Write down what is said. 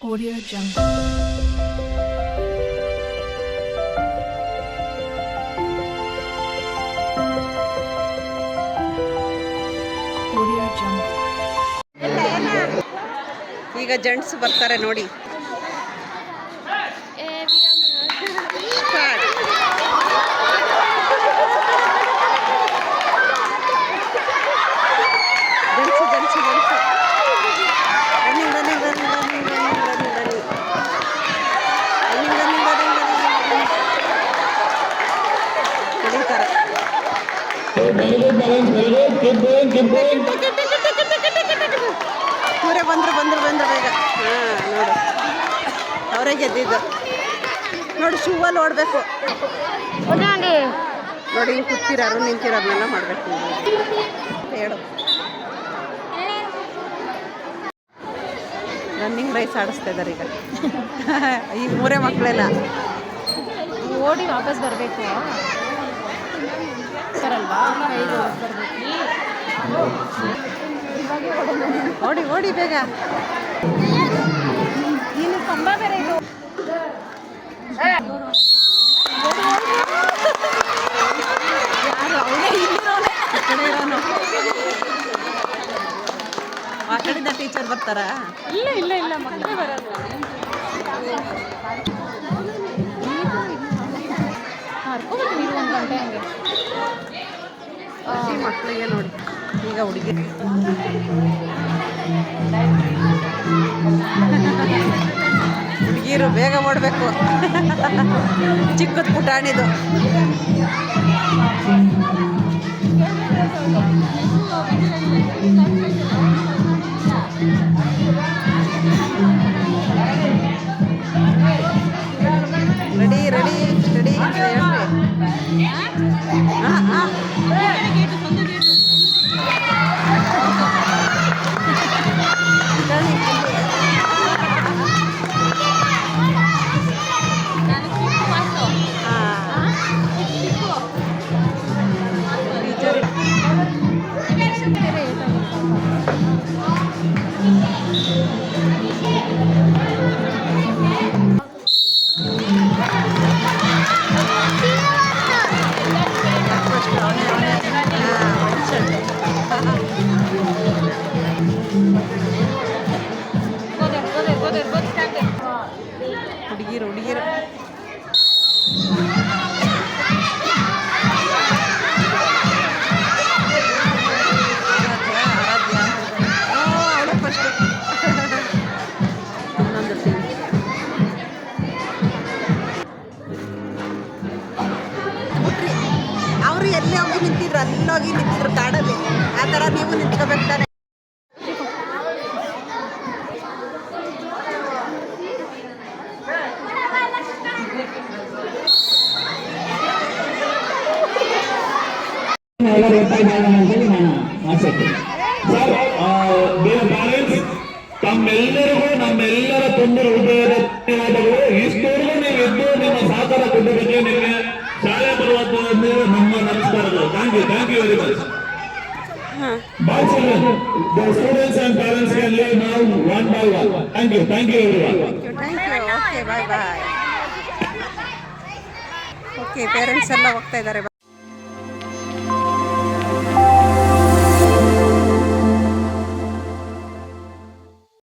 Audio Jungle. Audio Jungle. ಈಗ gents ಬರ್ತಾರೆ ನೋಡಿ. ಇವರೇ ಬಂದ್ರು ಬೇಗ. ನೋಡು ಅವರೇ ಗೆದ್ದಿದ್ದು. ನೋಡಿ ಶೂವಲ್ಲಿ ಓಡಬೇಕು ನೋಡಿ. ಕೂತಿರೋರು ನಿಂತಿರೋದನ್ನೆಲ್ಲ ಮಾಡಬೇಕು. ಹೇಳು, ರನ್ನಿಂಗ್ ರೈಸ್ ಆಡಿಸ್ತಾ ಇದ್ದಾರೆ ಈಗ ಮೂರೇ ಮಕ್ಕಳೆಲ್ಲ ಓಡಿ ವಾಪಸ್ ಬರಬೇಕು ಸರಲ್ವಾ? ಓಡಿ ಓಡಿ ಬೇಗ. ನೀನು ಕಂಬ ಬೇರೆ ಇದು. ಆ ಕಡೆಯಿಂದ ಟೀಚರ್ ಬರ್ತಾರಾ? ಇಲ್ಲ ಮಕ್ಕಳೇ ಬರೋದು. ಹರ್ಕೋಬೇಕು ನೀವು 1 ಗಂಟೆ ಹಂಗೆ. ಮಕ್ಕಳಿಗೆ ನೋಡಿ ಈಗ ಹುಡುಗಿ ಹುಡುಗಿರು ಬೇಗ ಓಡಬೇಕು. ಚಿಕ್ಕದ ಪುಟಾಣಿದು. ರೆಡಿ ರೆಡಿ ರೆಡಿ ಹುಡುಗಿರು ಅವರು ಎಲ್ಲೇ ಹೋಗಿ ನಿಂತಿದ್ರು, ಅಲ್ಲೋಗಿ ನಿಂತಿದ್ರು ಕಾಡಲ್ಲಿ. ಆ ಥರ ನೀವು ನಿಂತ್ಕೋಬೇಕು ತಾನೆ. ತಮ್ಮೆಲ್ಲರಿಗೂ ನಮ್ಮೆಲ್ಲರ ತುಂಬ ಹೃದಯದ ಧನ್ಯವಾದಗಳು. ಇಷ್ಟವರೆಗೂ ನೀವು ಇದ್ದು ನಿಮ್ಮ ಸಹಕಾರ ಕೊಟ್ಟಿದ್ದಕ್ಕೆ ನಿಮಗೆ ಶಾಲೆ ಬರುವಂತ ನಮ್ಮ ನಮಸ್ಕಾರಗಳು. Thank you very much. Bye children. The students and parents can leave now one by one. Thank you everyone. Thank you. Okay, bye. Okay, parents ಎಲ್ಲ ಹೋಗ್ತಾ ಇದ್ದಾರೆ.